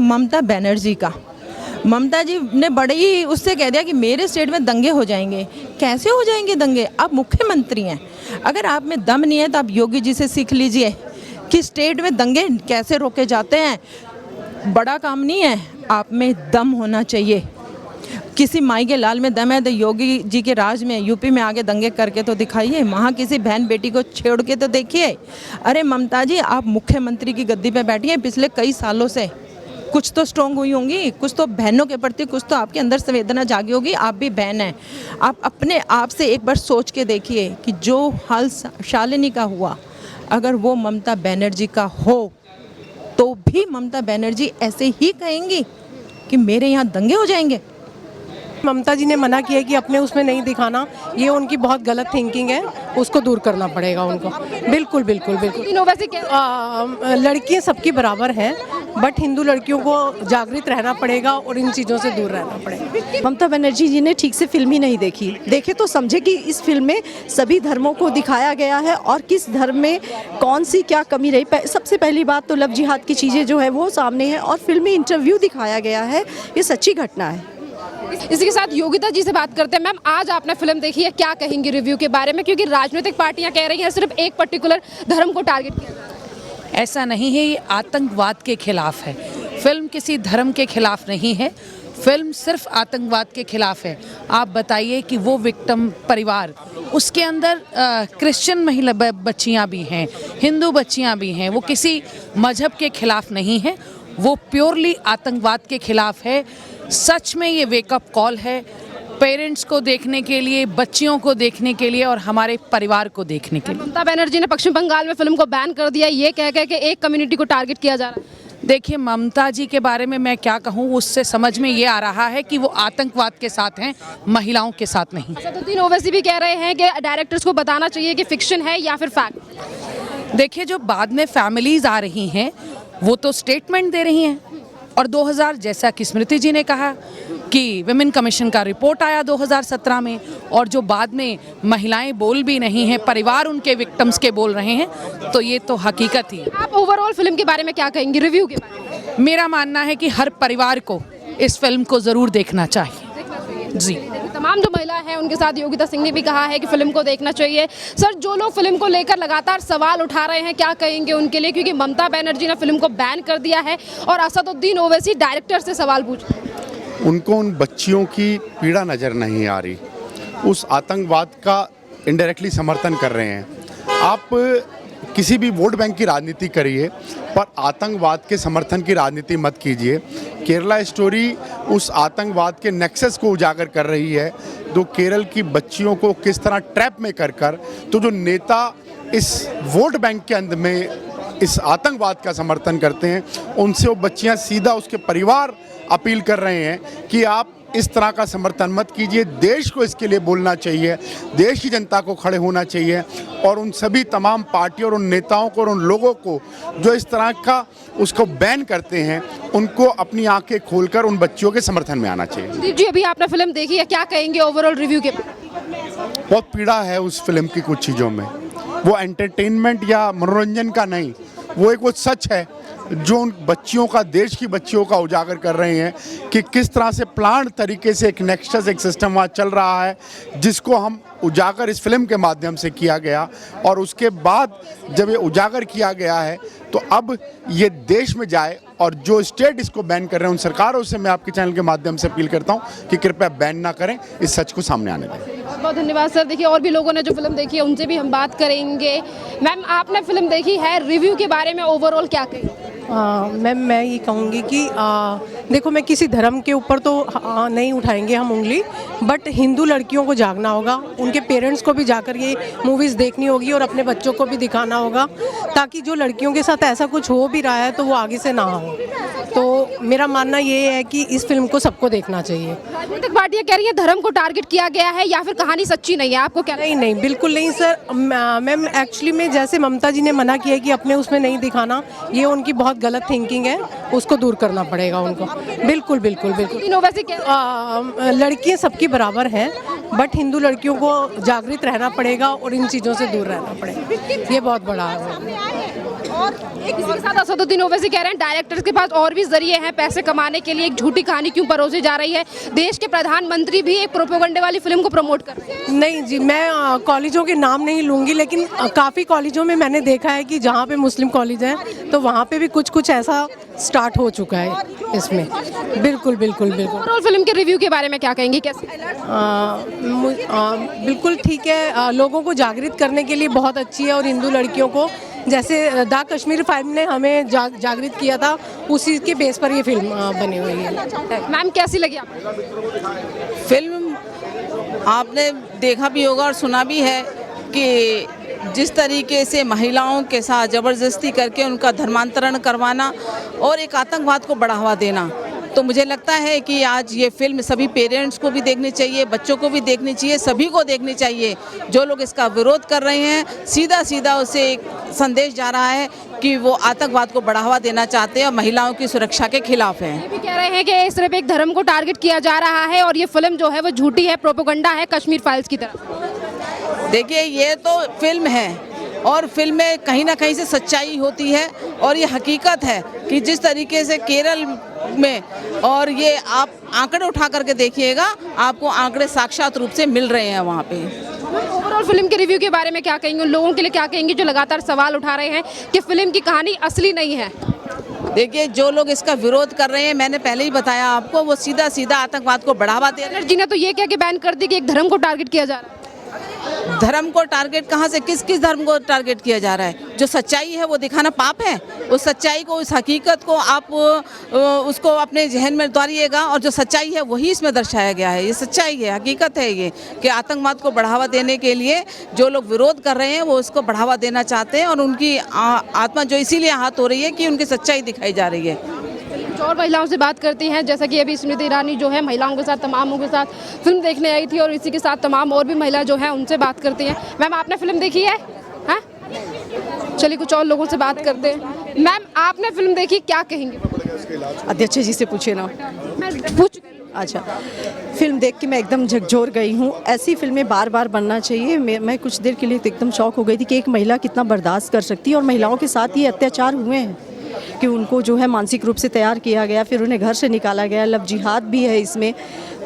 ममता बनर्जी का। ममता जी ने बड़े ही उससे कह दिया कि मेरे स्टेट में दंगे हो जाएंगे। कैसे हो जाएंगे दंगे? आप मुख्यमंत्री हैं, अगर आप में दम नहीं है तो आप योगी जी से सीख लीजिए कि स्टेट में दंगे कैसे रोके जाते हैं। बड़ा काम नहीं है, आप में दम होना चाहिए। किसी माई के लाल में दम है तो योगी जी के राज में यूपी में आगे दंगे करके तो दिखाइए, वहाँ किसी बहन बेटी को छेड़ के तो देखिए। अरे ममता जी, आप मुख्यमंत्री की गद्दी पे बैठी हैं पिछले कई सालों से, कुछ तो स्ट्रॉन्ग हुई होंगी, कुछ तो बहनों के प्रति कुछ तो आपके अंदर संवेदना जागी होगी। आप भी बहन हैं, आप अपने आप से एक बार सोच के देखिए कि जो हाल शालिनी का हुआ, अगर वो ममता बनर्जी का हो तो भी ममता बनर्जी ऐसे ही कहेंगी कि मेरे यहाँ दंगे हो जाएंगे। ममता जी ने मना किया कि अपने उसमें नहीं दिखाना, ये उनकी बहुत गलत थिंकिंग है, उसको दूर करना पड़ेगा उनको। बिल्कुल बिल्कुल बिल्कुल। वैसे लड़कियां सबकी बराबर हैं, बट हिंदू लड़कियों को जागृत रहना पड़ेगा और इन चीज़ों से दूर रहना पड़ेगा। ममता बनर्जी जी ने ठीक से फिल्म ही नहीं देखी, देखे तो समझे कि इस फिल्म में सभी धर्मों को दिखाया गया है और किस धर्म में कौन सी क्या कमी रही। सबसे पहली बात तो लव जिहाद की चीज़ें जो है वो सामने है और फिल्म में इंटरव्यू दिखाया गया है, ये सच्ची घटना है। इसी के साथ योगिता जी से बात करते हैं। मैम, आज आपने फिल्म देखी है, क्या कहेंगी रिव्यू के बारे में? क्योंकि राजनीतिक पार्टियां कह रही हैं सिर्फ एक पर्टिकुलर धर्म को टारगेट किया जा रहा है। ऐसा नहीं है, ये आतंकवाद के खिलाफ है। फिल्म किसी धर्म के खिलाफ नहीं है, फिल्म सिर्फ आतंकवाद के खिलाफ है। आप बताइए कि वो विक्टिम परिवार, उसके अंदर क्रिश्चियन महिला बच्चियां भी हैं, हिंदू बच्चियां भी हैं, वो किसी मजहब के खिलाफ नहीं है, वो प्योरली आतंकवाद के खिलाफ है। सच में ये वेकअप कॉल है पेरेंट्स को देखने के लिए, बच्चियों को देखने के लिए और हमारे परिवार को देखने के लिए। ममता बनर्जी ने पश्चिम बंगाल में फिल्म को बैन कर दिया, ये कह के कि एक कम्युनिटी को टारगेट किया जा रहा है। देखिए, ममता जी के बारे में मैं क्या कहूँ, उससे समझ में ये आ रहा है कि वो आतंकवाद के साथ हैं, महिलाओं के साथ नहीं। असदुद्दीन ओवैसी भी कह रहे हैं कि डायरेक्टर्स को बताना चाहिए कि फिक्शन है या फिर फैक्ट। देखिए, जो बाद में फैमिलीज आ रही हैं वो तो स्टेटमेंट दे रही हैं, और 2000 जैसा कि स्मृति जी ने कहा कि विमेन कमीशन का रिपोर्ट आया 2017 में, और जो बाद में महिलाएं बोल भी नहीं हैं, परिवार उनके विक्टिम्स के बोल रहे हैं, तो ये तो हकीकत ही है। आप ओवरऑल फिल्म के बारे में क्या कहेंगे, रिव्यू के बारे में? मेरा मानना है कि हर परिवार को इस फिल्म को ज़रूर देखना चाहिए। जी, तमाम जो महिला हैं उनके साथ योगिता सिंह ने भी कहा है कि फिल्म को देखना चाहिए। सर, जो लोग फिल्म को लेकर लगातार सवाल उठा रहे हैं, क्या कहेंगे उनके लिए? क्योंकि ममता बनर्जी ने फिल्म को बैन कर दिया है और असदुद्दीन ओवैसी डायरेक्टर से सवाल पूछ रहे हैं। उनको उन बच्चियों की पीड़ा नज़र नहीं आ रही, उस आतंकवाद का इनडायरेक्टली समर्थन कर रहे हैं। आप किसी भी वोट बैंक की राजनीति करिए, पर आतंकवाद के समर्थन की राजनीति मत कीजिए। केरला स्टोरी उस आतंकवाद के नेक्सस को उजागर कर रही है, तो केरल की बच्चियों को किस तरह ट्रैप में कर तो जो नेता इस वोट बैंक के अंदर में इस आतंकवाद का समर्थन करते हैं, उनसे वो बच्चियां सीधा उसके परिवार अपील कर रहे हैं कि आप इस तरह का समर्थन मत कीजिए। देश को इसके लिए बोलना चाहिए, देश की जनता को खड़े होना चाहिए, और उन सभी तमाम पार्टियों और उन नेताओं को और उन लोगों को जो इस तरह का उसको बैन करते हैं, उनको अपनी आंखें खोलकर उन बच्चियों के समर्थन में आना चाहिए। दीप जी, अभी आपने फिल्म देखी है, क्या कहेंगे ओवरऑल रिव्यू के? बहुत पीड़ा है उस फिल्म की कुछ चीज़ों में, वो एंटरटेनमेंट या मनोरंजन का नहीं, वो एक वो सच है जो उन बच्चियों का, देश की बच्चियों का उजागर कर रहे हैं कि किस तरह से प्लान्ड तरीके से एक नेक्सस, एक सिस्टम वहाँ चल रहा है, जिसको हम उजागर इस फिल्म के माध्यम से किया गया। और उसके बाद जब ये उजागर किया गया है तो अब ये देश में जाए, और जो स्टेट इसको बैन कर रहे हैं उन सरकारों से मैं आपके चैनल के माध्यम से अपील करता हूँ कि कृपया बैन ना करें, इस सच को सामने आने दें। बहुत बहुत धन्यवाद सर। देखिए, और भी लोगों ने जो फिल्म देखी है उनसे भी हम बात करेंगे। मैम, आपने फिल्म देखी है, रिव्यू के बारे में ओवरऑल क्या कहेंगे? मैम, मैं ये कहूँगी कि देखो, मैं किसी धर्म के ऊपर तो नहीं उठाएंगे हम उंगली, बट हिंदू लड़कियों को जागना होगा, उनके पेरेंट्स को भी जाकर ये मूवीज़ देखनी होगी और अपने बच्चों को भी दिखाना होगा, ताकि जो लड़कियों के साथ ऐसा कुछ हो भी रहा है तो वो आगे से ना हो। तो मेरा मानना ये है कि इस फिल्म को सबको देखना चाहिए। राजनीतिक पार्टियां कह रही हैं धर्म को टारगेट किया गया है या फिर कहानी सच्ची नहीं है, आपको क्या? नहीं नहीं, बिल्कुल नहीं सर। मैम, एक्चुअली में जैसे ममता जी ने मना किया कि अपने उसमें नहीं दिखाना, ये उनकी बहुत गलत थिंकिंग है, उसको दूर करना पड़ेगा उनको। बिल्कुल बिल्कुल बिल्कुल। वैसे लड़कियां सबकी बराबर हैं, बट हिंदू लड़कियों को जागृत रहना पड़ेगा और इन चीज़ों से दूर रहना पड़ेगा, ये बहुत बड़ा है। इसके साथ असदुद्दीन ओवैसी कह रहे हैं डायरेक्टर्स के पास और भी जरिए हैं पैसे कमाने के लिए, एक झूठी कहानी क्यों परोसी जा रही है। देश के प्रधानमंत्री भी एक प्रोपेगेंडे वाली फिल्म को प्रमोट कर रहे हैं। नहीं जी, मैं कॉलेजों के नाम नहीं लूँगी, लेकिन काफ़ी कॉलेजों में मैंने देखा है कि जहाँ पे मुस्लिम कॉलेज हैं तो वहाँ पे भी कुछ ऐसा स्टार्ट हो चुका है इसमें। बिल्कुल बिल्कुल बिल्कुल। ओवरऑल फिल्म के रिव्यू के बारे में क्या कहेंगे, कैसे? बिल्कुल ठीक है, लोगों को जागृत करने के लिए बहुत अच्छी है। और हिंदू लड़कियों को, जैसे द कश्मीर फाइल ने हमें जागृत किया था, उसी के बेस पर ये फिल्म बनी हुई है। मैम कैसी लगी आपको? फिल्म आपने देखा भी होगा और सुना भी है कि जिस तरीके से महिलाओं के साथ ज़बरदस्ती करके उनका धर्मांतरण करवाना और एक आतंकवाद को बढ़ावा देना, तो मुझे लगता है कि आज ये फिल्म सभी पेरेंट्स को भी देखनी चाहिए, बच्चों को भी देखनी चाहिए, सभी को देखनी चाहिए। जो लोग इसका विरोध कर रहे हैं, सीधा सीधा उसे एक संदेश जा रहा है कि वो आतंकवाद को बढ़ावा देना चाहते हैं और महिलाओं की सुरक्षा के खिलाफ हैं। ये भी कह रहे हैं कि सिर्फ एक धर्म को टारगेट किया जा रहा है और ये फिल्म जो है वो झूठी है, प्रोपेगेंडा है कश्मीर फाइल्स की तरह। देखिए, ये तो फिल्म है और फिल्म में कहीं ना कहीं से सच्चाई होती है और ये हकीकत है कि जिस तरीके से केरल में, और ये आप आंकड़े उठा करके देखिएगा, आपको आंकड़े साक्षात रूप से मिल रहे हैं वहाँ पे। ओवरऑल फिल्म के रिव्यू के बारे में क्या कहेंगे, उन लोगों के लिए क्या कहेंगे जो लगातार सवाल उठा रहे हैं कि फिल्म की कहानी असली नहीं है? देखिए, जो लोग इसका विरोध कर रहे हैं, मैंने पहले ही बताया आपको, वो सीधा सीधा आतंकवाद को बढ़ावा दे रहे हैं। जी ने तो ये क्या कि बैन कर दी कि एक धर्म को टारगेट किया जा रहा है। धर्म को टारगेट कहाँ से, किस किस धर्म को टारगेट किया जा रहा है? जो सच्चाई है वो दिखाना पाप है? उस सच्चाई को, उस हकीकत को आप उसको अपने जहन में उतारिएगा और जो सच्चाई है वही इसमें दर्शाया गया है। ये सच्चाई है, हकीकत है ये, कि आतंकवाद को बढ़ावा देने के लिए जो लोग विरोध कर रहे हैं वो उसको बढ़ावा देना चाहते हैं और उनकी आत्मा जो इसीलिए आहत हो रही है कि उनकी सच्चाई दिखाई जा रही है। कुछ और महिलाओं से बात करती हैं, जैसा कि अभी स्मृति ईरानी जो है महिलाओं के साथ, तमामों के साथ फिल्म देखने आई थी और इसी के साथ तमाम और भी महिला जो है उनसे बात करती हैं। मैम आपने फिल्म देखी है? हाँ, चलिए कुछ और लोगों से बात करते हैं। मैम आपने फिल्म देखी, क्या कहेंगे? अध्यक्ष जी से पूछे ना। मैं पूछ अच्छा, फिल्म देख के मैं एकदम झकझोर गई हूँ। ऐसी फिल्में बार बार बनना चाहिए। मैं कुछ देर के लिए तो एकदम शौक हो गई थी कि एक महिला कितना बर्दाश्त कर सकती है और महिलाओं के साथ ये अत्याचार हुए हैं कि उनको जो है मानसिक रूप से तैयार किया गया, फिर उन्हें घर से निकाला गया, लव जिहाद भी है इसमें।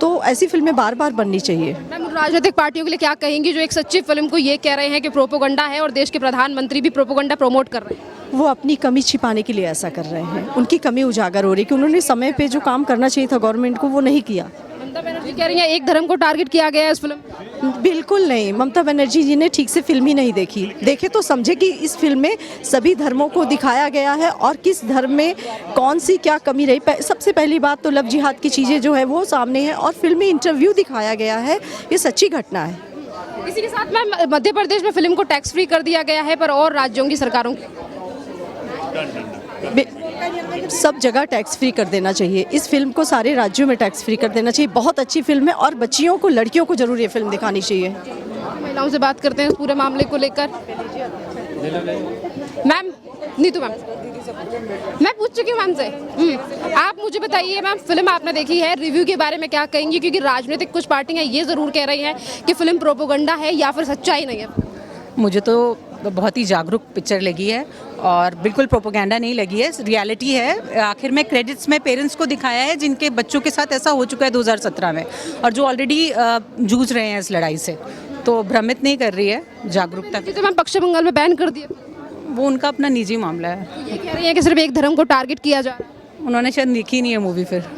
तो ऐसी फिल्में बार बार बननी चाहिए। मैम राजनीतिक पार्टियों के लिए क्या कहेंगी जो एक सच्ची फिल्म को ये कह रहे हैं कि प्रोपेगेंडा है और देश के प्रधानमंत्री भी प्रोपेगेंडा प्रमोट कर रहे हैं? वो अपनी कमी छिपाने के लिए ऐसा कर रहे हैं। उनकी कमी उजागर हो रही है कि उन्होंने समय पे जो काम करना चाहिए था गवर्नमेंट को, वो नहीं किया। ममता बनर्जी कह रही हैं एक धर्म को टारगेट किया गया है इस फिल्म में। बिल्कुल नहीं, ममता बनर्जी जी ने ठीक से फिल्म ही नहीं देखी। देखे तो समझे कि इस फिल्म में सभी धर्मों को दिखाया गया है और किस धर्म में कौन सी क्या कमी रही। सबसे पहली बात तो लव जिहाद की चीज़ें जो है वो सामने है और फिल्म में इंटरव्यू दिखाया गया है, ये सच्ची घटना है। इसी के साथ मैम मध्य प्रदेश में फिल्म को टैक्स फ्री कर दिया गया है, पर और राज्यों की सरकारों की सब जगह टैक्स फ्री कर देना चाहिए। इस फिल्म को सारे राज्यों में टैक्स फ्री कर देना चाहिए। बहुत अच्छी फिल्म है और बच्चियों को, लड़कियों को जरूर ये फिल्म दिखानी चाहिए। महिलाओं से बात करते हैं इस पूरे मामले को लेकर। मैम नीतू मैम, मैं पूछ चुकी हूँ मैम से। आप मुझे बताइए मैम, फिल्म आपने देखी है, रिव्यू के बारे में क्या कहेंगी? क्योंकि राजनीतिक कुछ पार्टियाँ ये ज़रूर कह रही हैं कि फिल्म प्रोपेगेंडा है या फिर सच्चाई नहीं है। मुझे तो बहुत ही जागरूक पिक्चर लगी है और बिल्कुल प्रोपेगेंडा नहीं लगी है, रियलिटी है। आखिर में क्रेडिट्स में पेरेंट्स को दिखाया है जिनके बच्चों के साथ ऐसा हो चुका है 2017 में और जो ऑलरेडी जूझ रहे हैं इस लड़ाई से। तो भ्रमित नहीं कर रही है, जागरूकता। तो मैम पश्चिम बंगाल में बैन कर दिया, वो उनका अपना निजी मामला है। ये कह रही है कि सिर्फ एक धर्म को टारगेट किया जा रहा है। उन्होंने शायद देखी नहीं है मूवी, फिर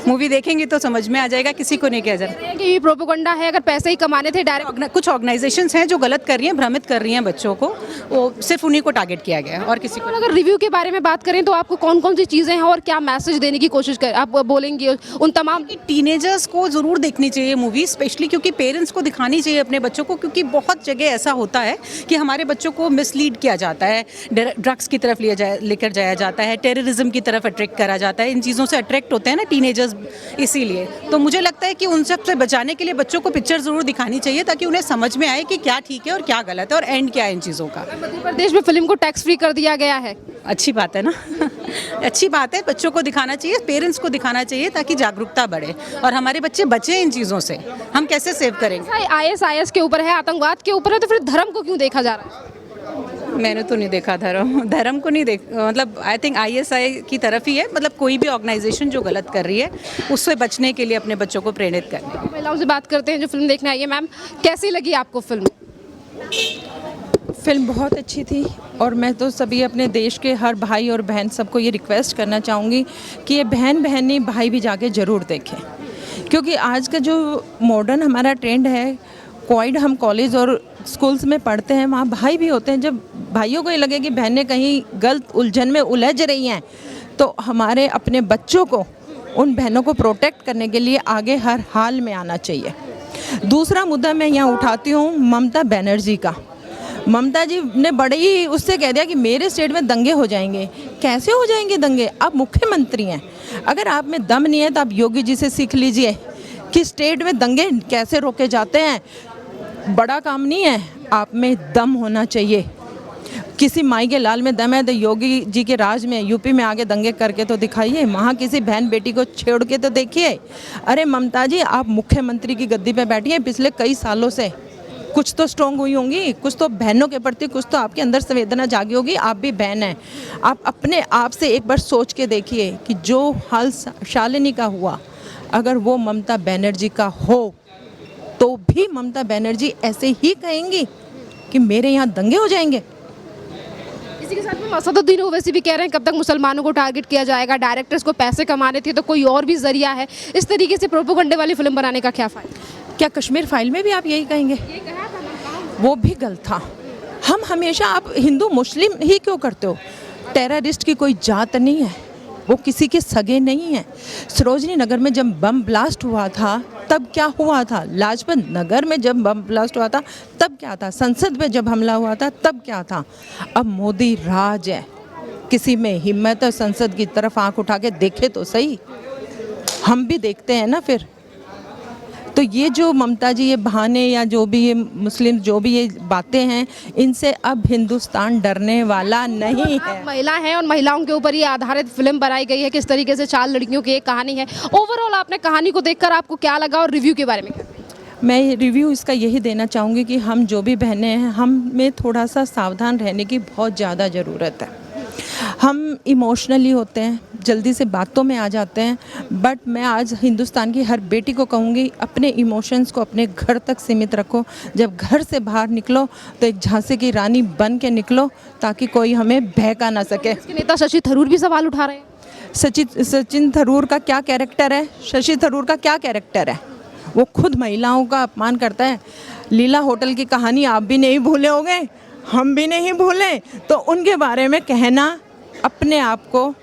मूवी देखेंगे तो समझ में आ जाएगा, किसी को नहीं किया जा रहा। कि ये प्रोपेगेंडा है, अगर पैसे ही कमाने थे डायरेक्ट। कुछ ऑर्गेनाइजेशंस हैं जो गलत कर रही हैं, भ्रमित कर रही हैं बच्चों को, वो सिर्फ उन्हीं को टारगेट किया गया है और किसी को। अगर रिव्यू के बारे में बात करें तो आपको कौन कौन सी चीज़ें हैं और क्या मैसेज देने की कोशिश कर आप बोलेंगे उन तमाम? टीनेजर्स को ज़रूर देखनी चाहिए मूवी, स्पेशली क्योंकि पेरेंट्स को दिखानी चाहिए अपने बच्चों को, क्योंकि बहुत जगह ऐसा होता है कि हमारे बच्चों को मिसलीड किया जाता है, ड्रग्स की तरफ लेकर जाया जाता है, टेररिज्म की तरफ अट्रैक्ट करा जाता है। इन चीज़ों से अट्रैक्ट होते हैं ना टीनेजर्स, इसीलिए तो मुझे लगता है कि उन सब से बचाने के लिए बच्चों को पिक्चर जरूर दिखानी चाहिए ताकि उन्हें समझ में आए कि क्या ठीक है और क्या गलत है और एंड क्या है इन चीज़ों का। मध्य प्रदेश में फिल्म को टैक्स फ्री कर दिया गया है, अच्छी बात है ना। अच्छी बात है, बच्चों को दिखाना चाहिए, पेरेंट्स को दिखाना चाहिए ताकि जागरूकता बढ़े और हमारे बच्चे बचें इन चीज़ों से। हम कैसे सेव करेंगे? ISIS के ऊपर है, आतंकवाद के ऊपर है, तो फिर धर्म को क्यों देखा जा रहा है? मैंने तो नहीं देखा धर्म को नहीं देख, मतलब आई थिंक ISI की तरफ ही है, मतलब कोई भी ऑर्गेनाइजेशन जो गलत कर रही है उससे बचने के लिए अपने बच्चों को प्रेरित करने। महिलाओं से बात करते हैं जो फिल्म देखने आई है। मैम, कैसी लगी आपको फिल्म? फिल्म बहुत अच्छी थी और मैं तो सभी अपने देश के हर भाई और बहन सबको ये रिक्वेस्ट करना चाहूँगी कि ये बहन नहीं भाई भी जाके ज़रूर देखें, क्योंकि आज का जो मॉडर्न हमारा ट्रेंड है, क्वाइड हम कॉलेज और स्कूल्स में पढ़ते हैं, वहाँ भाई भी होते हैं। जब भाइयों को ये लगे कि बहनें कहीं गलत उलझन में उलझ रही हैं, तो हमारे अपने बच्चों को, उन बहनों को प्रोटेक्ट करने के लिए आगे हर हाल में आना चाहिए। दूसरा मुद्दा मैं यहाँ उठाती हूँ ममता बनर्जी का। ममता जी ने बड़े ही उससे कह दिया कि मेरे स्टेट में दंगे हो जाएंगे। कैसे हो जाएंगे दंगे? आप मुख्यमंत्री हैं, अगर आप में दम नहीं है तो आप योगी जी से सीख लीजिए कि स्टेट में दंगे कैसे रोके जाते हैं। बड़ा काम नहीं है, आप में दम होना चाहिए। किसी माई के लाल में दम है तो योगी जी के राज में यूपी में आगे दंगे करके तो दिखाइए, वहाँ किसी बहन बेटी को छेड़ के तो देखिए। अरे ममता जी, आप मुख्यमंत्री की गद्दी पे बैठी हैं पिछले कई सालों से, कुछ तो स्ट्रॉन्ग हुई होंगी, कुछ तो बहनों के प्रति कुछ तो आपके अंदर संवेदना जागी होगी। आप भी बहन हैं, आप अपने आप से एक बार सोच के देखिए कि जो हाल शालिनी का हुआ, अगर वो ममता बनर्जी का हो तो भी ममता बनर्जी ऐसे ही कहेंगी कि मेरे यहाँ दंगे हो जाएंगे। इसी के साथ में असदुद्दीन ओवैसी भी कह रहे हैं कब तक मुसलमानों को टारगेट किया जाएगा, डायरेक्टर्स को पैसे कमाने थे तो कोई और भी जरिया है। इस तरीके से प्रोपोगंडे वाली फिल्म बनाने का क्या फ़ायदा? क्या कश्मीर फाइल में भी आप यही कहेंगे? वो भी गलत था। हम हमेशा, आप हिंदू मुस्लिम ही क्यों करते हो? टेररिस्ट की कोई जात नहीं है, वो किसी के सगे नहीं है। सरोजनी नगर में जब बम ब्लास्ट हुआ था तब क्या हुआ था? लाजपत नगर में जब बम ब्लास्ट हुआ था तब क्या था? संसद में जब हमला हुआ था तब क्या था? अब मोदी राज है, किसी में हिम्मत है संसद की तरफ आंख उठा के देखे तो सही, हम भी देखते हैं ना। फिर तो ये जो ममता जी ये बहाने या जो भी ये मुस्लिम जो भी ये बातें हैं, इनसे अब हिंदुस्तान डरने वाला नहीं है। आप महिला हैं और महिलाओं के ऊपर ये आधारित फिल्म बनाई गई है, किस तरीके से 4 लड़कियों की एक कहानी है। ओवरऑल आपने कहानी को देखकर आपको क्या लगा और रिव्यू के बारे में क्या? मैं रिव्यू इसका यही देना चाहूँगी कि हम जो भी बहनें हैं, हमें थोड़ा सा सावधान रहने की बहुत ज़्यादा ज़रूरत है। हम इमोशनली होते हैं, जल्दी से बातों में आ जाते हैं, बट मैं आज हिंदुस्तान की हर बेटी को कहूँगी अपने इमोशंस को अपने घर तक सीमित रखो। जब घर से बाहर निकलो तो एक झांसी की रानी बन के निकलो, ताकि कोई हमें बहका ना सके। इसके नेता शशि थरूर भी सवाल उठा रहे हैं। सचिन थरूर का क्या कैरेक्टर है? शशि थरूर का क्या कैरेक्टर है? वो खुद महिलाओं का अपमान करता है। लीला होटल की कहानी आप भी नहीं भूले होंगे, हम भी नहीं भूले, तो उनके बारे में कहना अपने आप को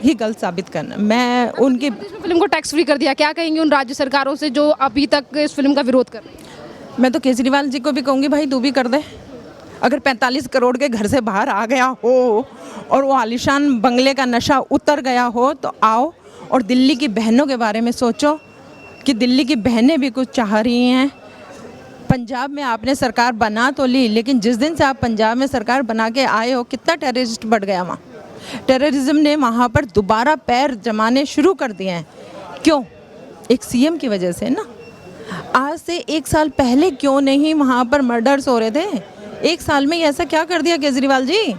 ही गलत साबित करना। मैं उनकी फिल्म को टैक्स फ्री कर दिया, क्या कहेंगे उन राज्य सरकारों से जो अभी तक इस फिल्म का विरोध कर रही हैं? मैं तो केजरीवाल जी को भी कहूँगी, भाई तू भी कर दे। अगर 45 करोड़ के घर से बाहर आ गया हो और वो आलिशान बंगले का नशा उतर गया हो तो आओ और दिल्ली की बहनों के बारे में सोचो कि दिल्ली की बहनें भी कुछ चाह रही हैं। पंजाब में आपने सरकार बना तो ली, लेकिन जिस दिन से आप पंजाब में सरकार बना के आए हो, कितना टेररिस्ट बढ़ गया वहाँ। टेररिज्म ने वहाँ पर दोबारा पैर जमाने शुरू कर दिए हैं। क्यों? एक सीएम की वजह से ना। आज से 1 साल पहले क्यों नहीं वहाँ पर मर्डर्स हो रहे थे? 1 साल में ही ऐसा क्या कर दिया केजरीवाल जी?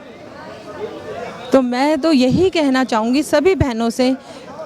तो मैं तो यही कहना चाहूँगी सभी बहनों से,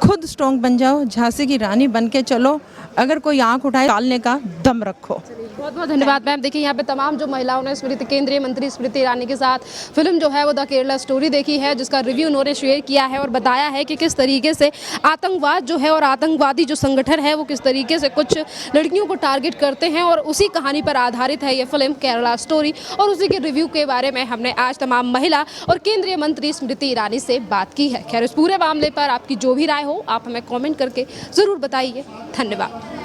खुद स्ट्रॉन्ग बन जाओ, झांसी की रानी बन के चलो। अगर कोई आंख उठाए डालने का दम रखो। बहुत बहुत धन्यवाद मैम। देखिए यहाँ पे तमाम जो महिलाओं ने केंद्रीय मंत्री स्मृति ईरानी के साथ फिल्म जो है वो द केरला स्टोरी देखी है, जिसका रिव्यू उन्होंने शेयर किया है और बताया है कि किस तरीके से आतंकवाद जो है और आतंकवादी जो संगठन है वो किस तरीके से कुछ लड़कियों को टारगेट करते हैं, और उसी कहानी पर आधारित है ये फिल्म केरला स्टोरी। और उसी के रिव्यू के बारे में हमने आज तमाम महिला और केंद्रीय मंत्री स्मृति ईरानी से बात की है। खैर, इस पूरे मामले पर आपकी जो भी राय हो आप हमें कॉमेंट करके ज़रूर बताइए। धन्यवाद।